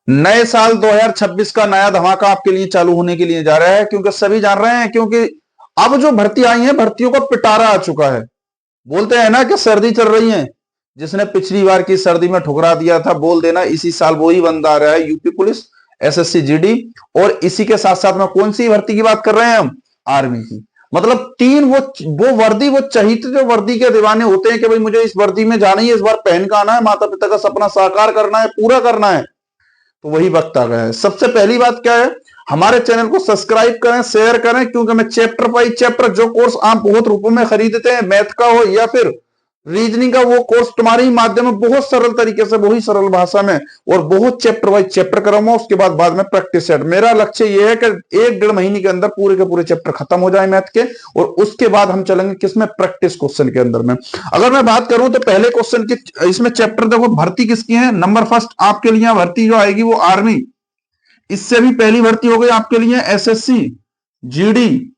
नए साल 2026 का नया धमाका आपके लिए चालू होने के लिए जा रहा है, क्योंकि सभी जान रहे हैं, क्योंकि अब जो भर्ती आई है भर्तियों का पिटारा आ चुका है। बोलते हैं ना कि सर्दी चल रही है, जिसने पिछली बार की सर्दी में ठुकरा दिया था, बोल देना इसी साल वो ही बंदा आ रहा है, यूपी पुलिस, एसएससी जीडी। और इसी के साथ साथ में कौन सी भर्ती की बात कर रहे हैं हम? आर्मी की। मतलब तीन वो वर्दी, वो चहीते जो वर्दी के दीवाने होते हैं कि भाई मुझे इस वर्दी में जाना ही है, इस बार पहन का आना है, माता पिता का सपना साकार करना है, पूरा करना है। तो वही वक्त आ गया है। सबसे पहली बात क्या है, हमारे चैनल को सब्सक्राइब करें, शेयर करें, क्योंकि मैं चैप्टर बाई चैप्टर जो कोर्स आप बहुत रुपयों में खरीदते हैं, मैथ का हो या फिर रीजनिंग का, वो कोर्स तुम्हारे ही माध्यम में बहुत सरल तरीके से, बहुत ही सरल भाषा में और बहुत चैप्टर वाइज चैप्टर कराऊंगा। उसके बाद में प्रैक्टिस सेट। मेरा लक्ष्य यह है कि 1-1.5 महीने के अंदर पूरे के पूरे चैप्टर खत्म हो जाए मैथ के, और उसके बाद हम चलेंगे किसमें? प्रैक्टिस क्वेश्चन के अंदर में। अगर मैं बात करूं तो पहले क्वेश्चन की इसमें चैप्टर देखो, भर्ती किसकी है? नंबर फर्स्ट आपके लिए भर्ती जो आएगी वो आर्मी। इससे भी पहली भर्ती हो गई आपके लिए SSC GD,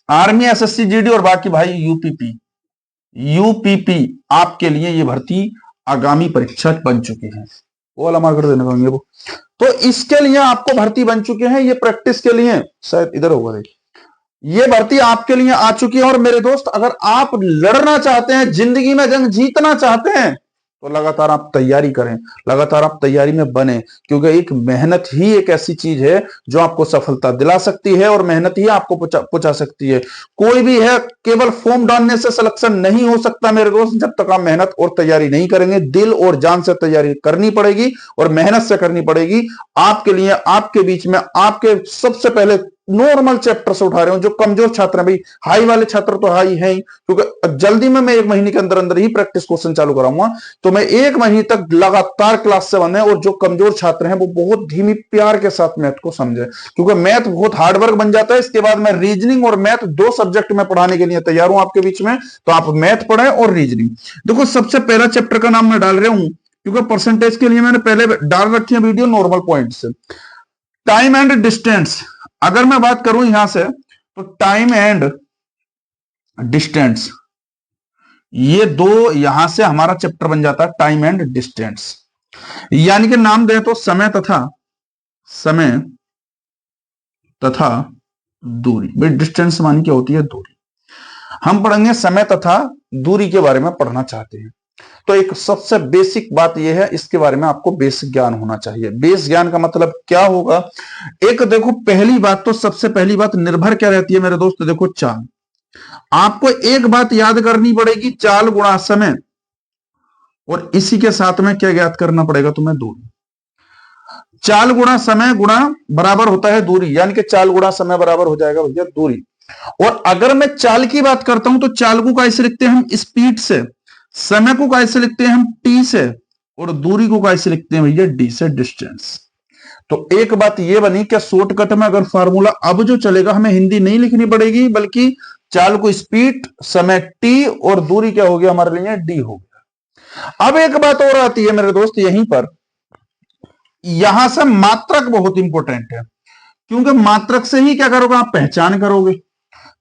army, SSC GD और बाकी भाई यूपीपी। यूपीपी आपके लिए ये भर्ती आगामी परीक्षा बन चुकी है। वो वाला मार्कर देने को वो, तो इसके लिए आपको भर्ती बन चुके हैं। ये प्रैक्टिस के लिए शायद इधर होगा, देखिए ये भर्ती आपके लिए आ चुकी है। और मेरे दोस्त, अगर आप लड़ना चाहते हैं, जिंदगी में जंग जीतना चाहते हैं, तो लगातार आप तैयारी करें, लगातार आप तैयारी में बने, क्योंकि एक मेहनत ही एक ऐसी चीज है जो आपको सफलता दिला सकती है, और मेहनत ही आपको पहुंचा सकती है। कोई भी है केवल फॉर्म डालने से सिलेक्शन नहीं हो सकता मेरे दोस्त, जब तक आप मेहनत और तैयारी नहीं करेंगे। दिल और जान से तैयारी करनी पड़ेगी और मेहनत से करनी पड़ेगी। आपके लिए, आपके बीच में, आपके सबसे पहले नॉर्मल चैप्टर से उठा रहे हूं। जो कमजोर छात्र हैं भाई, हाई वाले छात्र तो हाई हैं ही, क्योंकि जल्दी में मैं 1 महीने के अंदर अंदर ही प्रैक्टिस क्वेश्चन चालू कराऊंगा। तो मैं 1 महीने तक लगातार क्लास से बने, और जो कमजोर छात्र हैं वो बहुत धीमी प्यार के साथ मैथ को समझे, क्योंकि मैथ बहुत हार्डवर्क बन जाता है। इसके बाद मैं रीजनिंग और मैथ 2 सब्जेक्ट में पढ़ाने के लिए तैयार हूं आपके बीच में। तो आप मैथ पढ़ें और रीजनिंग। देखो, सबसे पहला चैप्टर का नाम मैं डाल रहा हूं, क्योंकि परसेंटेज के लिए मैंने पहले डाल रखी है वीडियो नॉर्मल पॉइंट से। टाइम एंड डिस्टेंस, अगर मैं बात करूं यहां से, तो टाइम एंड डिस्टेंस, ये 2 यहां से हमारा चैप्टर बन जाता है, टाइम एंड डिस्टेंस। यानी कि नाम दें तो समय तथा दूरी। भाई डिस्टेंस मानी क्या होती है? दूरी। हम पढ़ेंगे समय तथा दूरी के बारे में पढ़ना चाहते हैं। तो एक सबसे बेसिक बात यह है, इसके बारे में आपको बेसिक ज्ञान होना चाहिए। बेस ज्ञान का मतलब क्या होगा? एक देखो, पहली बात तो, सबसे पहली बात निर्भर क्या रहती है मेरे दोस्त? देखो, चाल। आपको एक बात याद करनी पड़ेगी, चाल गुणा समय, और इसी के साथ में क्या ज्ञात करना पड़ेगा तुम्हें? दूरी। चाल गुणा समय गुणा बराबर होता है दूरी, यानी कि चाल गुणा समय बराबर हो जाएगा भैया दूरी। और अगर मैं चाल की बात करता हूं, तो चाल को कैसे लिखते हैं हम? स्पीड से। समय को कैसे लिखते हैं हम? टी से। और दूरी को कैसे लिखते हैं भैया? डी से, डिस्टेंस। तो एक बात ये बनी कि शॉर्टकट में अगर फार्मूला अब जो चलेगा, हमें हिंदी नहीं लिखनी पड़ेगी, बल्कि चाल को स्पीड, समय टी, और दूरी क्या हो गया हमारे लिए? डी हो गया। अब एक बात और आती है मेरे दोस्त यहीं पर, यहां से मात्रक बहुत इंपॉर्टेंट है, क्योंकि मात्रक से ही क्या करोगे? आप पहचान करोगे।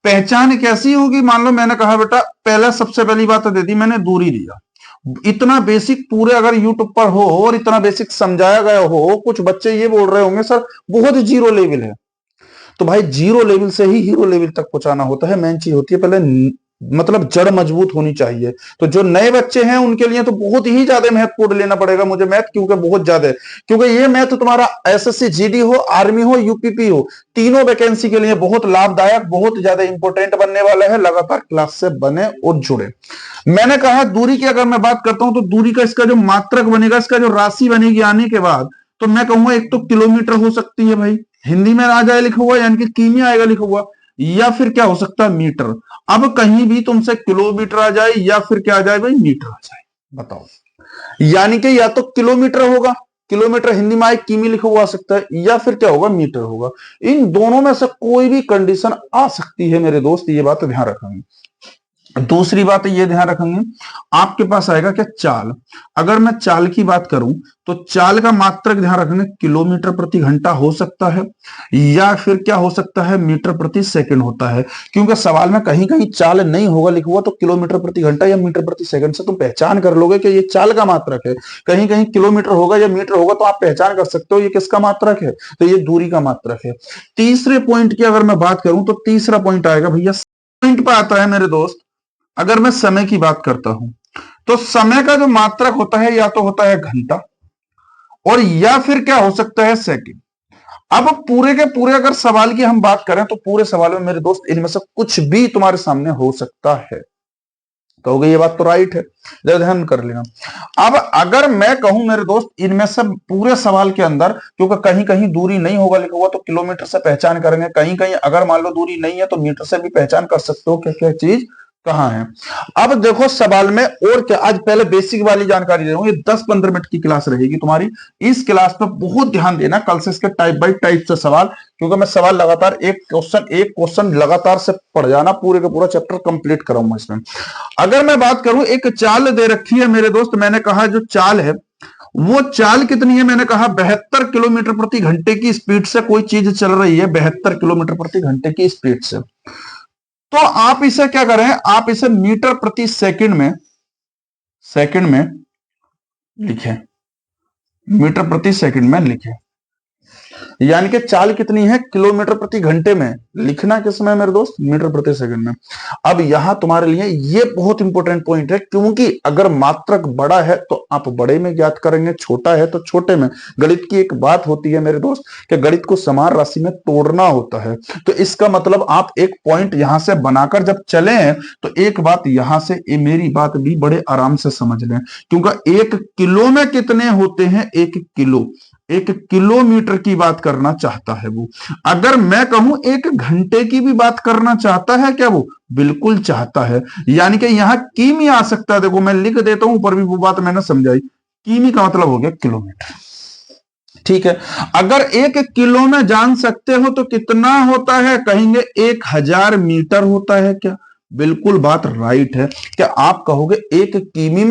पहचान कैसी होगी? मान लो मैंने कहा बेटा, पहला सबसे पहली बात दे दी मैंने, दूरी दिया। इतना बेसिक पूरे अगर यूट्यूब पर हो और इतना बेसिक समझाया गया हो, कुछ बच्चे ये बोल रहे होंगे सर बहुत जीरो लेवल है। तो भाई जीरो लेवल से ही हीरो लेवल तक पहुंचाना होता है। मेन चीज होती है पहले, मतलब जड़ मजबूत होनी चाहिए। तो जो नए बच्चे हैं उनके लिए तो बहुत ही ज्यादा महत्वपूर्ण लेना पड़ेगा मुझे मैथ, क्योंकि बहुत ज्यादा है। क्योंकि ये मैथ तुम्हारा एसएससी जीडी हो, आर्मी हो, यूपीपी हो, तीनों वैकेंसी के लिए बहुत लाभदायक, बहुत ज्यादा इंपॉर्टेंट बनने वाला है। लगातार क्लास से बने और जुड़े। मैंने कहा दूरी की अगर मैं बात करता हूं, तो दूरी का इसका जो मात्रक बनेगा, इसका जो राशि बनेगी आने के बाद, तो मैं कहूंगा एक तो किलोमीटर हो सकती है भाई, हिंदी में आ जाए लिखा हुआ, यानी कि किमी आएगा लिखा हुआ, या फिर क्या हो सकता है? मीटर। अब कहीं भी तुमसे किलोमीटर आ जाए या फिर क्या आ जाए भाई? मीटर आ जाए, बताओ। यानी कि या तो किलोमीटर होगा, किलोमीटर हिंदी में आए किमी लिखा हुआ आ सकता है, या फिर क्या होगा? मीटर होगा। इन दोनों में से कोई भी कंडीशन आ सकती है मेरे दोस्त, ये बात ध्यान रखेंगे। दूसरी बात ये ध्यान रखेंगे, आपके पास आएगा क्या चाल। अगर मैं चाल की बात करूं तो चाल का मात्रक ध्यान रखेंगे किलोमीटर प्रति घंटा हो सकता है, या फिर क्या हो सकता है मीटर प्रति सेकंड होता है। क्योंकि सवाल में कहीं कहीं चाल नहीं होगा लिखा हुआ, तो किलोमीटर प्रति घंटा या मीटर प्रति सेकंड से तुम पहचान कर लोगे कि ये चाल का मात्रक है। कहीं कहीं किलोमीटर होगा या मीटर होगा तो आप पहचान कर सकते हो ये किसका मात्रक है, तो ये दूरी का मात्रक है। तीसरे पॉइंट की अगर मैं बात करूं तो तीसरा पॉइंट आएगा भैया, पॉइंट पर आता है मेरे दोस्त, अगर मैं समय की बात करता हूं तो समय का जो मात्रक होता है या तो होता है घंटा, और या फिर क्या हो सकता है सेकंड। अब पूरे के पूरे अगर सवाल की हम बात करें तो पूरे सवाल में मेरे दोस्त इनमें से कुछ भी तुम्हारे सामने हो सकता है। कहोगे ये बात तो राइट है, जरा ध्यान कर लेना। अब अगर मैं कहूं मेरे दोस्त इनमें से पूरे सवाल के अंदर, क्योंकि कहीं कहीं दूरी नहीं होगा लिखा हुआ तो किलोमीटर से पहचान करेंगे, कहीं कहीं अगर मान लो दूरी नहीं है तो मीटर से भी पहचान कर सकते हो क्या क्या चीज कहां है। अब देखो सवाल में और क्या, आज पहले बेसिक वाली जानकारी दे रहा हूं, ये 10-15 मिनट की क्लास रहेगी तुम्हारी। इस क्लास पे बहुत ध्यान देना, कल से इसके टाइप बाय टाइप से सवाल, क्योंकि मैं सवाल लगातार एक क्वेश्चन लगातार से पढ़ जाना, पूरे का पूरा चैप्टर कंप्लीट कराऊंगा इसमें। अगर मैं बात करूं, एक चाल दे रखी है मेरे दोस्त, मैंने कहा जो चाल है वो चाल कितनी है, मैंने कहा 72 किलोमीटर प्रति घंटे की स्पीड से कोई चीज चल रही है, 72 किलोमीटर प्रति घंटे की स्पीड से। तो आप इसे क्या करें, आप इसे मीटर प्रति सेकंड में लिखें, मीटर प्रति सेकंड में लिखें। यानी कि चाल कितनी है, किलोमीटर प्रति घंटे में, लिखना किस में मेरे दोस्त, मीटर प्रति सेकंड में। अब यहां तुम्हारे लिए ये बहुत इंपॉर्टेंट पॉइंट है, क्योंकि अगर मात्रक बड़ा है तो आप बड़े में ज्ञात करेंगे, छोटा है तो छोटे में। गणित की एक बात होती है मेरे दोस्त कि गणित को समान राशि में तोड़ना होता है, तो इसका मतलब आप एक पॉइंट यहां से बनाकर जब चले हैं तो एक बात यहां से मेरी बात भी बड़े आराम से समझ लें, क्योंकि 1 किलो में कितने होते हैं, 1 किलो, 1 किलोमीटर की बात करना चाहता है वो। अगर मैं कहूं 1 घंटे की भी बात करना चाहता है क्या वो, बिल्कुल चाहता है। यानी कि यहां किमी आ सकता है, देखो मैं लिख देता हूं ऊपर भी, वो बात मैंने समझाई। किमी का मतलब हो गया किलोमीटर, ठीक है। अगर 1 किलो में जान सकते हो तो कितना होता है, कहेंगे 1000 मीटर होता है क्या, बिल्कुल बात राइट है। क्या आप कहोगे 1 कीमी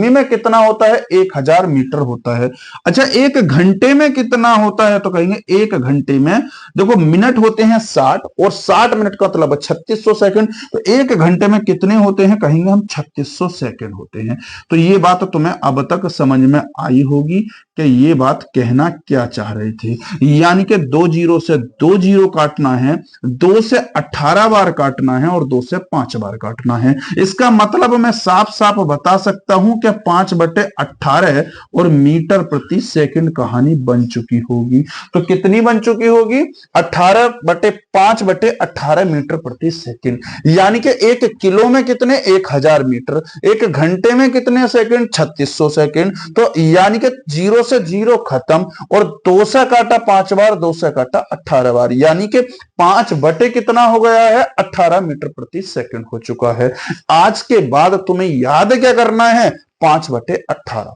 में कितना होता है, 1000 मीटर होता है। अच्छा 1 घंटे में कितना होता है, तो कहेंगे 1 घंटे में, देखो मिनट होते हैं 60 और 60 मिनट का मतलब 3600 सेकंड, तो 1 घंटे में कितने होते हैं, कहेंगे हम 3600 सेकंड होते हैं। तो ये बात तुम्हें अब तक समझ में आई होगी कि ये बात कहना क्या चाह रही थी। यानी कि 2 जीरो से 2 जीरो काटना है, 2 से 18 बार काटना है और 2 से 5 बार काटना है। इसका मतलब मैं साफ साफ बता सकता हूं कि 5/18 और मीटर प्रति सेकंड कहानी बन चुकी होगी। तो कितनी बन चुकी होगी, 18/5/18 मीटर प्रति सेकंड। यानी कि 1 किलो में कितने, 1000 मीटर, 1 घंटे में कितने सेकंड, 3600 सेकंड। तो यानी कि 0 से 0 खत्म, और 2 से काटा 5 बार, 2 से काटा 18 बार, यानी कि 5 बटे कितना हो गया है, 18 मीटर प्रति सेकंड हो चुका है। आज के बाद तुम्हें याद क्या करना है, 5/18।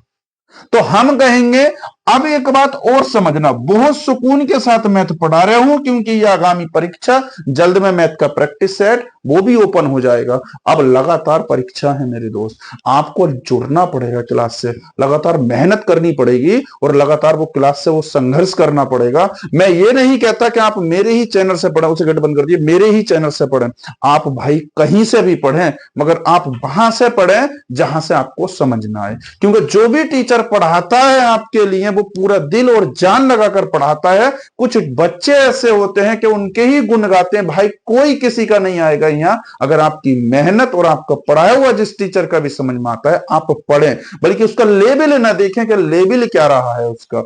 तो हम कहेंगे, अब एक बात और समझना, बहुत सुकून के साथ मैथ पढ़ा रहा हूं, क्योंकि ये आगामी परीक्षा जल्द में मैथ का प्रैक्टिस सेट वो भी ओपन हो जाएगा। अब लगातार परीक्षा है मेरे दोस्त, आपको जुड़ना पड़ेगा क्लास से, लगातार मेहनत करनी पड़ेगी और लगातार वो क्लास से वो संघर्ष करना पड़ेगा। मैं ये नहीं कहता कि आप मेरे ही चैनल से पढ़ें, उसे गट बंद कर दिए, मेरे ही चैनल से पढ़ें, आप भाई कहीं से भी पढ़ें, मगर आप वहां से पढ़ें जहां से आपको समझ ना आए। क्योंकि जो भी टीचर पढ़ाता है आपके लिए वो पूरा दिल और जान लगाकर पढ़ाता है। कुछ बच्चे ऐसे होते हैं कि उनके ही गुण गाते हैं, भाई कोई किसी का नहीं आएगा यहाँ, अगर आपकी मेहनत और आपका पढ़ाया हुआ जिस टीचर का भी समझ में आता है आप पढ़ें, बल्कि उसका लेवल ना देखें कि लेवल क्या रहा है उसका।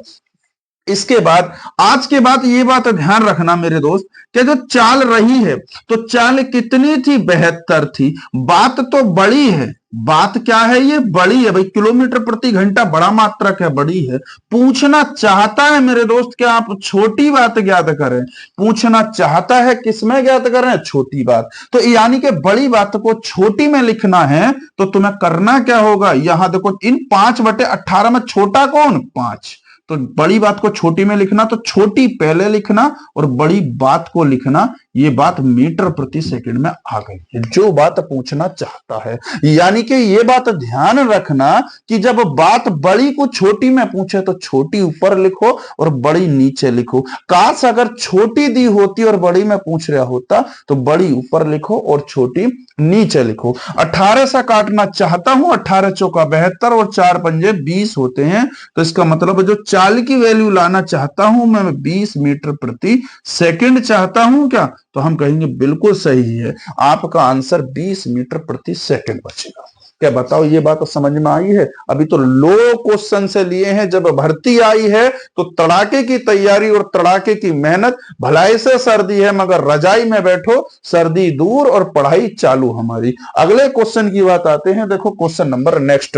इसके बाद आज के बाद ये बात ध्यान रखना मेरे दोस्त कि जो चाल रही है तो चाल कितनी थी, 72 थी। बात तो बड़ी है, बात क्या है, ये बड़ी है भाई, किलोमीटर प्रति घंटा बड़ा मात्रक है, बड़ी है। पूछना चाहता है मेरे दोस्त कि आप छोटी बात ज्ञात करें, पूछना चाहता है किसमें ज्ञात करें, छोटी बात। तो यानी कि बड़ी बात को छोटी में लिखना है तो तुम्हें करना क्या होगा, यहां देखो इन 5/18 में छोटा कौन, 5, तो बड़ी बात को छोटी में लिखना, तो छोटी पहले लिखना और बड़ी बात को लिखना। ये बात मीटर प्रति सेकंड में आ गई है जो बात पूछना चाहता है। यानी कि ये बात ध्यान रखना कि जब बात बड़ी को छोटी में पूछे तो छोटी ऊपर लिखो और बड़ी नीचे लिखो। काश अगर छोटी दी होती और बड़ी में पूछ रहा होता तो बड़ी ऊपर लिखो और छोटी नीचे लिखो। 18 से काटना चाहता हूं, 18 चौका 72 और 4 पंजे 20 होते हैं। तो इसका मतलब जो चाल की वैल्यू लाना चाहता हूं मैं 20 मीटर प्रति सेकंड चाहता हूं क्या, तो हम कहेंगे बिल्कुल सही है, आपका आंसर 20 मीटर प्रति सेकंड बचेगा। क्या बताओ, ये बात तो समझ में आई है? अभी तो लो क्वेश्चन से लिए हैं, जब भर्ती आई है तो तड़ाके की तैयारी और तड़ाके की मेहनत। भलाई से सर्दी है मगर रजाई में बैठो, सर्दी दूर और पढ़ाई चालू हमारी। अगले क्वेश्चन की बात आते हैं, देखो क्वेश्चन नंबर नेक्स्ट,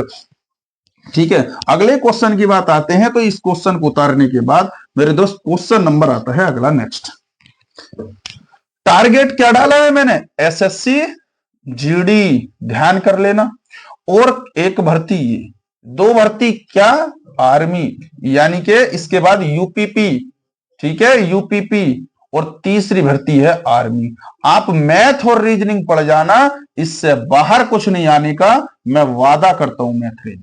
ठीक है। अगले क्वेश्चन की बात आते हैं, तो इस क्वेश्चन को उतारने के बाद मेरे दोस्त क्वेश्चन नंबर आता है अगला नेक्स्ट। टारगेट क्या डाला है मैंने? एसएससी जीडी, ध्यान कर लेना। और एक भर्ती, दो भर्ती क्या? आर्मी, यानी कि इसके बाद यूपीपी, ठीक है, यूपीपी, और तीसरी भर्ती है आर्मी। आप मैथ और रीजनिंग पढ़ जाना, इससे बाहर कुछ नहीं आने का मैं वादा करता हूं।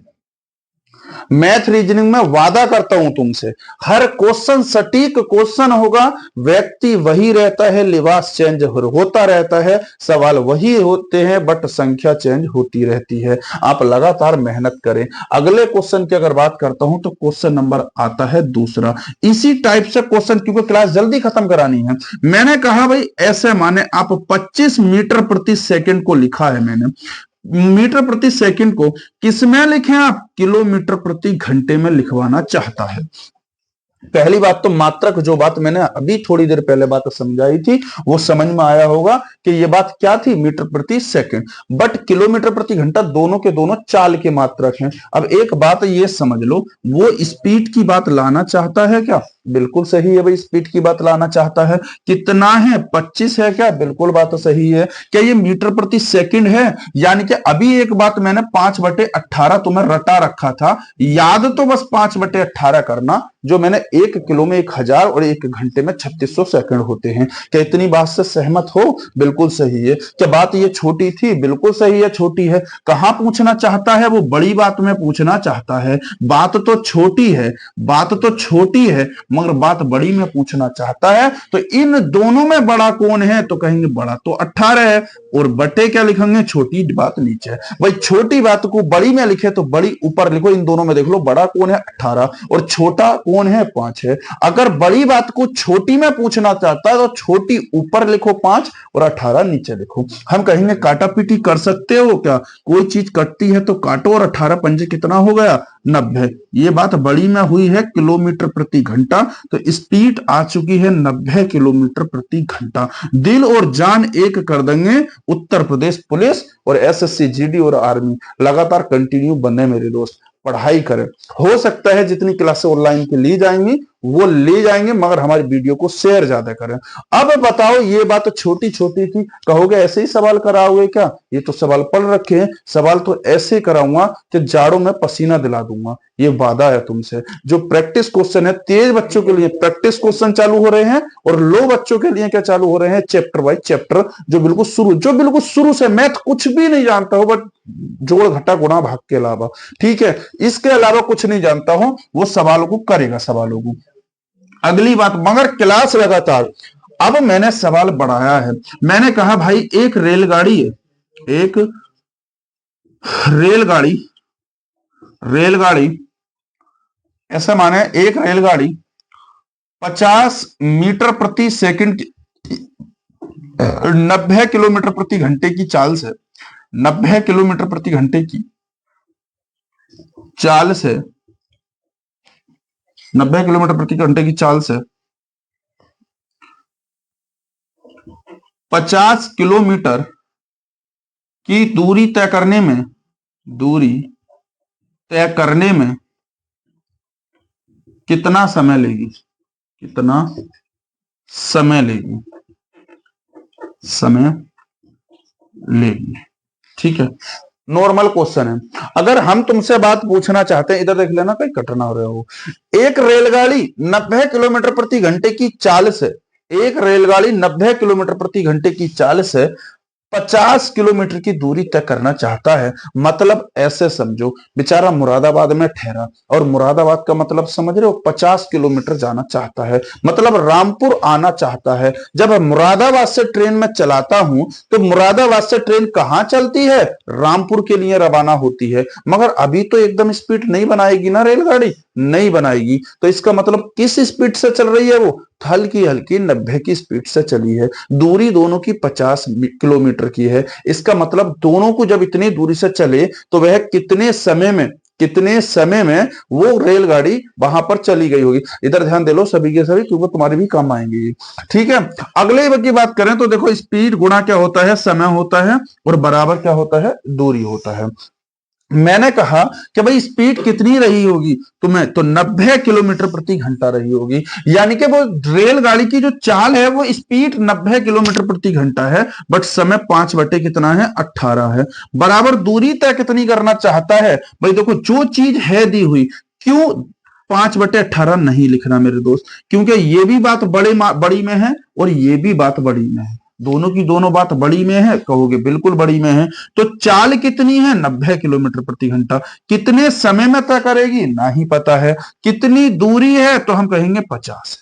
मैथ रीजनिंग में वादा करता हूं तुमसे, हर क्वेश्चन सटीक क्वेश्चन होगा। व्यक्ति वही रहता है, लिबास चेंज होता रहता है, सवाल वही होते हैं बट संख्या चेंज होती रहती है। आप लगातार मेहनत करें। अगले क्वेश्चन की अगर बात करता हूं तो क्वेश्चन नंबर आता है दूसरा। इसी टाइप से क्वेश्चन, क्योंकि क्लास जल्दी खत्म करानी है, मैंने कहा भाई ऐसे माने आप 25 मीटर प्रति सेकंड को लिखा है मैंने। मीटर प्रति सेकंड को किस में लिखें आप? किलोमीटर प्रति घंटे में लिखवाना चाहता है। पहली बात तो मात्रक, जो बात मैंने अभी थोड़ी देर पहले बात समझाई थी वो समझ में आया होगा कि ये बात क्या थी, मीटर प्रति सेकंड। बट किलोमीटर प्रति घंटा दोनों के दोनों चाल के मात्रक हैं। अब एक बात ये समझ लो, वो स्पीड की बात लाना चाहता है क्या? बिल्कुल सही है भाई, स्पीड की बात लाना चाहता है। कितना है? 25 है क्या? बिल्कुल बात तो सही है। क्या ये मीटर प्रति सेकंड है? यानी कि अभी एक बात मैंने 5/18 तुम्हें रटा रखा था, याद तो बस 5/18 करना, जो मैंने 1 किलो में 1000 और 1 घंटे में 3600 सेकंड होते हैं। क्या इतनी बात से सहमत हो? बिल्कुल सही है। क्या बात ये छोटी थी? बिल्कुल सही है, छोटी है। कहां पूछना चाहता है? वो बड़ी बात में पूछना चाहता है। बात तो छोटी है, बात तो छोटी है, मगर बात बड़ी में पूछना चाहता है। तो इन दोनों में बड़ा कौन है? तो कहेंगे बड़ा तो 18 है, और बटे क्या लिखेंगे? छोटी बात नीचे है। भाई छोटी बात को बड़ी में लिखे तो बड़ी ऊपर लिखो। इन दोनों में देख लो, बड़ा कौन है? 18, और छोटा कौन है? 5 है। अगर बड़ी बात को छोटी में पूछना चाहता है तो छोटी ऊपर लिखो 5 और 18 नीचे लिखो। हम कहेंगे काटा पीटी कर सकते हो क्या? कोई चीज कटती है तो काटो, और 18 पंजे कितना हो गया? 90। ये बात बड़ी में हुई है किलोमीटर प्रति घंटा, तो स्पीड आ चुकी है 90 किलोमीटर प्रति घंटा। दिल और जान एक कर देंगे उत्तर प्रदेश पुलिस और एसएससी जीडी और आर्मी। लगातार कंटिन्यू बने मेरे दोस्त, पढ़ाई करें। हो सकता है जितनी क्लासें ऑनलाइन की ली जाएंगी वो ले जाएंगे, मगर हमारी वीडियो को शेयर ज्यादा करें। अब बताओ, ये बात छोटी छोटी थी, कहोगे ऐसे ही सवाल कराओगे क्या? ये तो सवाल पढ़ रखे हैं, सवाल तो ऐसे कराऊंगा कि जाड़ों में पसीना दिला दूंगा, ये वादा है तुमसे। जो प्रैक्टिस क्वेश्चन है, तेज बच्चों के लिए प्रैक्टिस क्वेश्चन चालू हो रहे हैं, और लो बच्चों के लिए क्या चालू हो रहे हैं? Chapter by chapter. जो बिल्कुल शुरू से मैथ कुछ भी नहीं जानता हो, बट जोड़ घटा गुणा भाग के अलावा, ठीक है, इसके अलावा कुछ नहीं जानता हो, वो सवालों को करेगा, सवालों को। अगली बात, मगर क्लास लगातार। अब मैंने सवाल बढ़ाया है, मैंने कहा भाई एक रेलगाड़ी है, एक रेलगाड़ी रेलगाड़ी ऐसा माने एक रेलगाड़ी 50 मीटर प्रति सेकंड 90 किलोमीटर प्रति घंटे की चाल से, 90 किलोमीटर प्रति घंटे की चाल से, 90 किलोमीटर प्रति घंटे की चाल से 50 किलोमीटर की दूरी तय करने में कितना समय लेगी? कितना समय लेगी? समय लेगी, ठीक है। नॉर्मल क्वेश्चन है। अगर हम तुमसे बात पूछना चाहते हैं, इधर देख लेना कहीं कट ना हो रहे हो। एक रेलगाड़ी 90 किलोमीटर प्रति घंटे की चाल से, एक रेलगाड़ी 90 किलोमीटर प्रति घंटे की चाल से 50 किलोमीटर की दूरी तय करना चाहता है। मतलब ऐसे समझो, बेचारा मुरादाबाद में ठहरा, और मुरादाबाद का मतलब समझ रहे हो, 50 किलोमीटर जाना चाहता है, मतलब रामपुर आना चाहता है। जब मुरादाबाद से ट्रेन में चलाता हूं तो मुरादाबाद से ट्रेन कहां चलती है, रामपुर के लिए रवाना होती है। मगर अभी तो एकदम स्पीड नहीं बनाएगी ना रेलगाड़ी, नहीं बनाएगी। तो इसका मतलब किस स्पीड से चल रही है वो, हल्की हल्की 90 की स्पीड से चली है। दूरी दोनों की 50 किलोमीटर की है। इसका मतलब दोनों को जब इतनी दूरी से चले तो वह कितने समय में वो रेलगाड़ी वहां पर चली गई होगी। इधर ध्यान दे लो सभी के सभी, क्योंकि तुम्हारे भी काम आएंगे। ठीक है, अगले की बात करें तो देखो, स्पीड गुणा क्या होता है, समय होता है, और बराबर क्या होता है, दूरी होता है। मैंने कहा कि भाई स्पीड कितनी रही होगी, तो 90 किलोमीटर प्रति घंटा रही होगी। यानी कि वो रेलगाड़ी की जो चाल है वो स्पीड 90 किलोमीटर प्रति घंटा है, बट समय 5 बटे कितना है, 18 है। बराबर दूरी तय कितनी करना चाहता है। भाई देखो, जो चीज है दी हुई, क्यों 5/18 नहीं लिखना मेरे दोस्त, क्योंकि ये भी बात बड़ी में है और ये भी बात बड़ी में है। दोनों की दोनों बात बड़ी में है, कहोगे बिल्कुल बड़ी में है। तो चाल कितनी है, 90 किलोमीटर प्रति घंटा। कितने समय में तय करेगी, ना ही पता है। कितनी दूरी है, तो हम कहेंगे 50 है।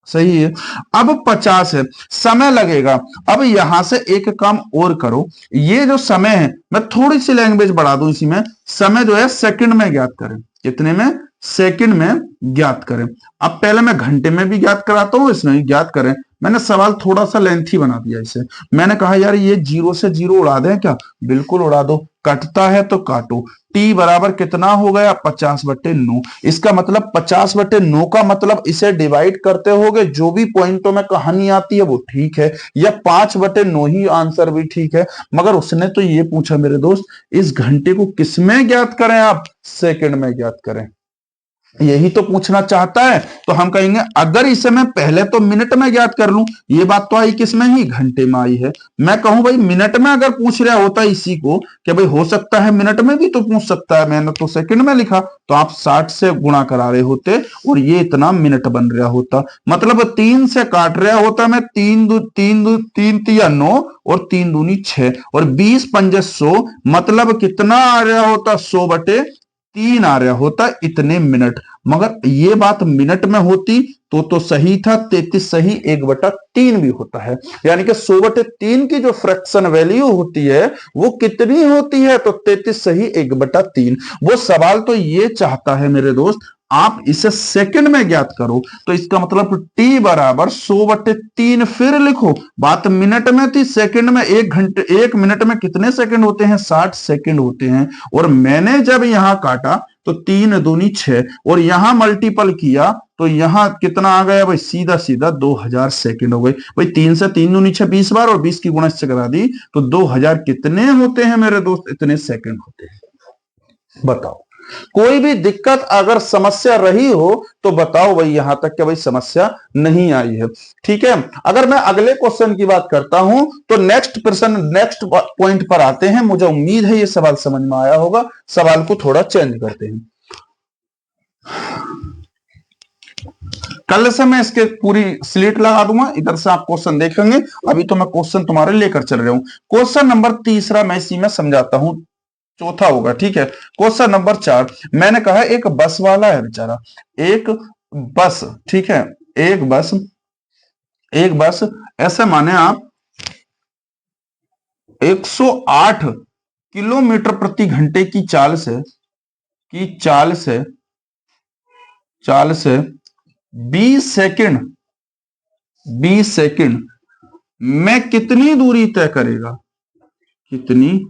सही है। अब 50 है, समय लगेगा। अब यहां से एक काम और करो, ये जो समय है, मैं थोड़ी सी लैंग्वेज बढ़ा दूं इसी में, समय जो है सेकंड में ज्ञात करें। कितने में, सेकंड में ज्ञात करें। अब पहले मैं घंटे में भी ज्ञात कराता हूं, इसमें भी ज्ञात करें। मैंने सवाल थोड़ा सा लेंथी बना दिया इसे। मैंने कहा यार ये 0 से 0 उड़ा दें क्या, बिल्कुल उड़ा दो। कटता है तो काटो। टी बराबर कितना हो गया, 50/9। इसका मतलब 50/9 का मतलब इसे डिवाइड करते होगे, जो भी पॉइंटों में कहानी आती है वो ठीक है, या 5/9 ही आंसर भी ठीक है। मगर उसने तो ये पूछा मेरे दोस्त, इस घंटे को किसमें ज्ञात करें, आप सेकंड में ज्ञात करें, यही तो पूछना चाहता है। तो हम कहेंगे अगर इसे मैं पहले तो मिनट में ज्ञात कर लूं, ये बात तो आई किसमें ही, घंटे में आई है। मैं कहूं भाई मिनट में अगर पूछ रहा होता इसी को, कि भाई हो सकता है मिनट में भी तो पूछ सकता है, मैंने तो सेकंड में लिखा, तो आप 60 से गुणा करा रहे होते और ये इतना मिनट बन रहा होता। मतलब 3 से काट रहा होता मैं, 3 तिया 9 और 3 दूनी 6 और 20 पंजे 100, मतलब कितना आ रहा होता, 100/3 आ रहा होता, इतने मिनट। मगर ये बात मिनट में होती तो सही था, 33 सही, 1/3 भी होता है। यानी कि 100/3 की जो फ्रैक्शन वैल्यू होती है वो कितनी होती है, तो 33 सही, 1/3। वो सवाल तो ये चाहता है मेरे दोस्त, आप इसे सेकंड में ज्ञात करो। तो इसका मतलब टी बराबर 100/3। फिर लिखो, बात मिनट में थी, सेकंड में 1 मिनट में कितने सेकंड होते हैं, 60 सेकंड होते हैं। और मैंने जब यहां काटा तो 3 दूनी 6 और यहां मल्टीपल किया तो यहां कितना आ गया भाई, सीधा सीधा 2000 सेकंड हो गए। भाई 3 से 3 दूनी 6, 20 बार, और 20 की गुणा इससे करा दी तो 2000 कितने होते हैं मेरे दोस्त, इतने सेकंड होते हैं। बताओ, कोई भी दिक्कत अगर समस्या रही हो तो बताओ भाई, यहां तक क्या भाई समस्या नहीं आई है। ठीक है, अगर मैं अगले क्वेश्चन की बात करता हूं तो नेक्स्ट पॉइंट पर आते हैं। मुझे उम्मीद है ये सवाल समझ में आया होगा। सवाल को थोड़ा चेंज करते हैं। कल से मैं इसके पूरी स्लेट लगा दूंगा, इधर से आप क्वेश्चन देखेंगे। अभी तो मैं क्वेश्चन तुम्हारे लेकर चल रहा हूं। क्वेश्चन नंबर 3 मैं इसी में समझाता हूं, चौथा होगा। ठीक है, क्वेश्चन नंबर 4 मैंने कहा एक बस वाला है बेचारा, एक बस, ठीक है, एक बस ऐसे माने आप 108 किलोमीटर प्रति घंटे की चाल से 20 सेकंड में कितनी दूरी तय करेगा, कितनी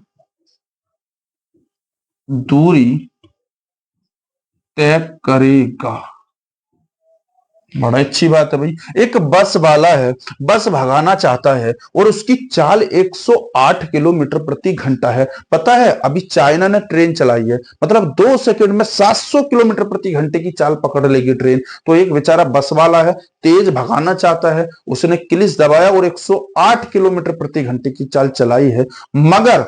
दूरी तय करेगा। बड़ा अच्छी बात है भाई, एक बस वाला है, बस भगाना चाहता है और उसकी चाल 108 किलोमीटर प्रति घंटा है। पता है अभी चाइना ने ट्रेन चलाई है, मतलब 2 सेकंड में 700 किलोमीटर प्रति घंटे की चाल पकड़ लेगी ट्रेन। तो एक बेचारा बस वाला है, तेज भगाना चाहता है, उसने क्लिच दबाया और 108 किलोमीटर प्रति घंटे की चाल चलाई है। मगर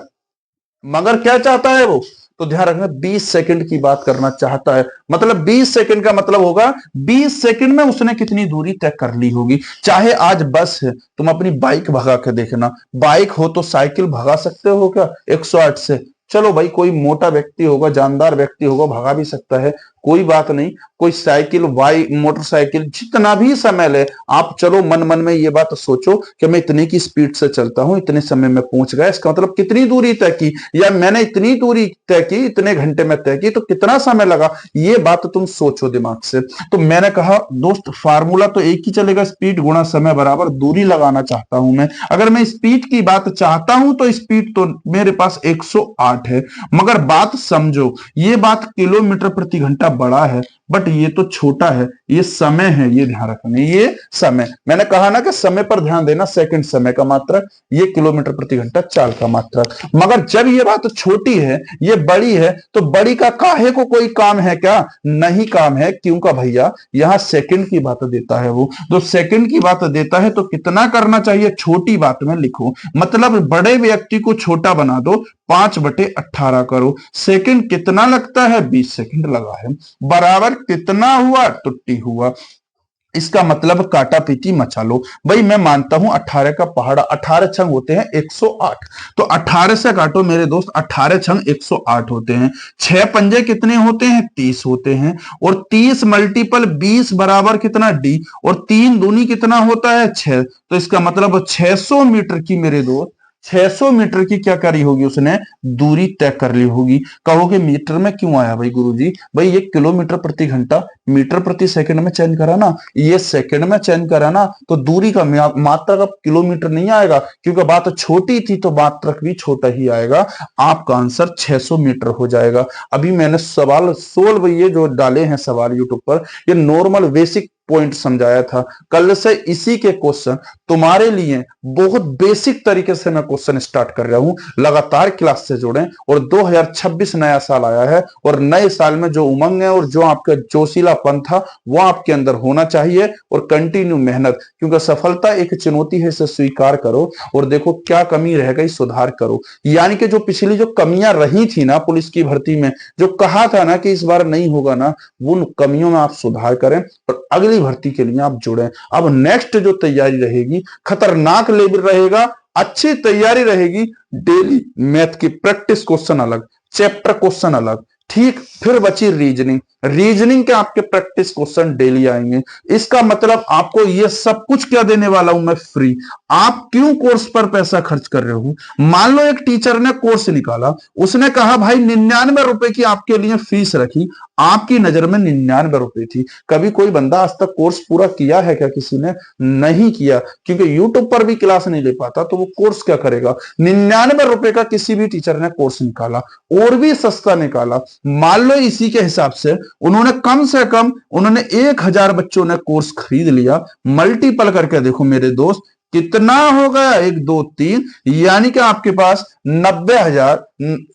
मगर क्या चाहता है वो, तो ध्यान रखना 20 सेकंड की बात करना चाहता है। मतलब 20 सेकंड का मतलब होगा 20 सेकंड में उसने कितनी दूरी तय कर ली होगी। चाहे आज बस है, तुम अपनी बाइक भगा के देखना, बाइक हो तो साइकिल भगा सकते हो क्या 108 से? चलो भाई, कोई मोटा व्यक्ति होगा, जानदार व्यक्ति होगा, भगा भी सकता है, कोई बात नहीं। कोई साइकिल, बाइक, मोटरसाइकिल, जितना भी समय ले, आप चलो मन मन में ये बात सोचो कि मैं इतने की स्पीड से चलता हूं, इतने समय में पहुंच गया, इसका मतलब कितनी दूरी तय की, या मैंने इतनी दूरी तय की, इतने घंटे में तय की, तो कितना समय लगा, ये बात तुम सोचो दिमाग से। तो मैंने कहा दोस्त, फार्मूला तो एक ही चलेगा, स्पीड गुणा समय बराबर दूरी लगाना चाहता हूं मैं। अगर मैं स्पीड की बात चाहता हूं तो स्पीड तो मेरे पास 108 है, मगर बात समझो, ये बात किलोमीटर प्रति घंटा बड़ा है, बट ये तो छोटा है, ये समय है, ये ध्यान रखना, ये समय। मैंने कहा ना कि समय पर ध्यान देना, सेकंड समय का मात्रक, ये किलोमीटर प्रति घंटा चाल का मात्रक। मगर जब ये बात छोटी है, ये बड़ी है, तो बड़ी का काहे को कोई काम है क्या? नहीं काम है। क्यों का भैया, यहां सेकंड की बात देता है वो, तो सेकंड की बात देता है तो कितना करना चाहिए, छोटी बात में लिखो, मतलब बड़े व्यक्ति को छोटा बना दो, 5/18 करो। सेकंड कितना लगता है, 20 सेकंड लगा है, बराबर कितना हुआ, टुट्टी हुआ। इसका मतलब काटा पीटी मचा लो। भाई मैं मानता हूं 18 का पहाड़ा, 18 छंग होते हैं 108, तो 18 से काटो मेरे दोस्त, 18 छंग 108 होते हैं। 6 पंजे कितने होते हैं, 30 होते हैं, और 30 मल्टीपल 20 बराबर कितना, डी, और 3 दूनी कितना होता है, 6। तो इसका मतलब 600 मीटर की मेरे दोस्त, 600 मीटर की क्या करी होगी उसने, दूरी तय कर ली होगी। कहोगे मीटर में क्यों आया भाई गुरुजी? भाई ये किलोमीटर प्रति घंटा, मीटर प्रति सेकंड में चेंज करा ना, ये सेकंड में चेंज करा ना, तो दूरी का मात्रक अब किलोमीटर नहीं आएगा, क्योंकि बात छोटी थी तो मात्रक भी छोटा ही आएगा। आपका आंसर 600 मीटर हो जाएगा। अभी मैंने सवाल सोल्व ये जो डाले हैं सवाल यूट्यूब पर, ये नॉर्मल बेसिक पॉइंट समझाया था। कल से इसी के क्वेश्चन तुम्हारे लिए बहुत बेसिक तरीके से मैं क्वेश्चन स्टार्ट कर रहा हूं। लगातार क्लास से जुड़ें, और 2026 नया साल आया है, और नए साल में जो उमंग है और जो आपका जोशीलापन था वो आपके अंदर होना चाहिए, और कंटिन्यू मेहनत, क्योंकि सफलता एक चुनौती है, इसे स्वीकार करो और देखो क्या कमी रह गई, सुधार करो। यानी कि जो पिछली जो कमियां रही थी ना पुलिस की भर्ती में, जो कहा था ना कि इस बार नहीं होगा ना, उन कमियों में आप सुधार करें और अगली भर्ती के लिए आप जुड़ें। अब नेक्स्ट जो तैयारी रहेगी, खतरनाक लेवल रहेगा, अच्छी तैयारी रहेगी। डेली मैथ की प्रैक्टिस क्वेश्चन अलग, चैप्टर क्वेश्चन अलग, ठीक। फिर बची रीजनिंग, रीजनिंग के आपके प्रैक्टिस क्वेश्चन डेली आएंगे। इसका मतलब आपको ये सब कुछ क्या देने वाला हूं मैं, फ्री। आप क्यों कोर्स पर पैसा खर्च कर रहे हो? मान लो एक टीचर ने कोर्स निकाला, उसने कहा भाई 99 रुपए की आपके लिए फीस रखी, आपकी नजर में 99 रुपए थी। कभी कोई बंदा आज तक कोर्स पूरा किया है क्या? किसी ने नहीं किया, क्योंकि यूट्यूब पर भी क्लास नहीं ले पाता, तो वो कोर्स क्या करेगा? 99 रुपए का किसी भी टीचर ने कोर्स निकाला, और भी सस्ता निकाला। मान लो इसी के हिसाब से उन्होंने कम से कम, उन्होंने 1000 बच्चों ने कोर्स खरीद लिया, मल्टीपल करके देखो मेरे दोस्त कितना हो गया, 1 2 3, यानी कि आपके पास 90,000,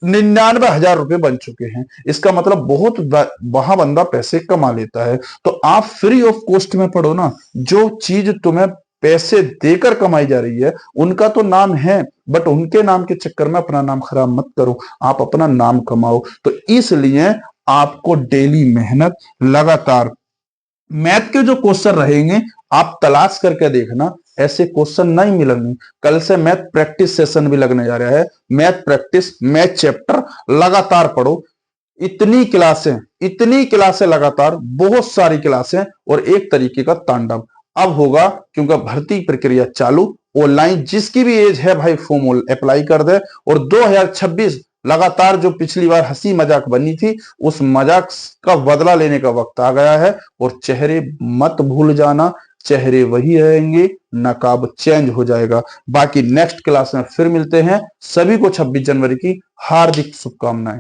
99,000 रुपए बन चुके हैं। इसका मतलब बहुत वहां बंदा पैसे कमा लेता है। तो आप फ्री ऑफ कॉस्ट में पढ़ो ना। जो चीज तुम्हें पैसे देकर कमाई जा रही है उनका तो नाम है, बट उनके नाम के चक्कर में अपना नाम खराब मत करो, आप अपना नाम कमाओ। तो इसलिए आपको डेली मेहनत, लगातार मैथ के जो क्वेश्चन रहेंगे आप तलाश करके देखना, ऐसे क्वेश्चन नहीं मिलेंगे। कल से मैथ प्रैक्टिस सेशन भी लगने जा रहा है, मैथ प्रैक्टिस, मैथ चैप्टर लगातार पढ़ो। इतनी क्लासें लगातार, बहुत सारी क्लासें, और एक तरीके का तांडव अब होगा, क्योंकि भर्ती प्रक्रिया चालू ऑनलाइन। जिसकी भी एज है भाई फॉर्म अप्लाई कर दे, और 2026 लगातार जो पिछली बार हंसी मजाक बनी थी, उस मजाक का बदला लेने का वक्त आ गया है। और चेहरे मत भूल जाना, चेहरे वही रहेंगे, नकाब चेंज हो जाएगा। बाकी नेक्स्ट क्लास में फिर मिलते हैं। सभी को 26 जनवरी की हार्दिक शुभकामनाएं।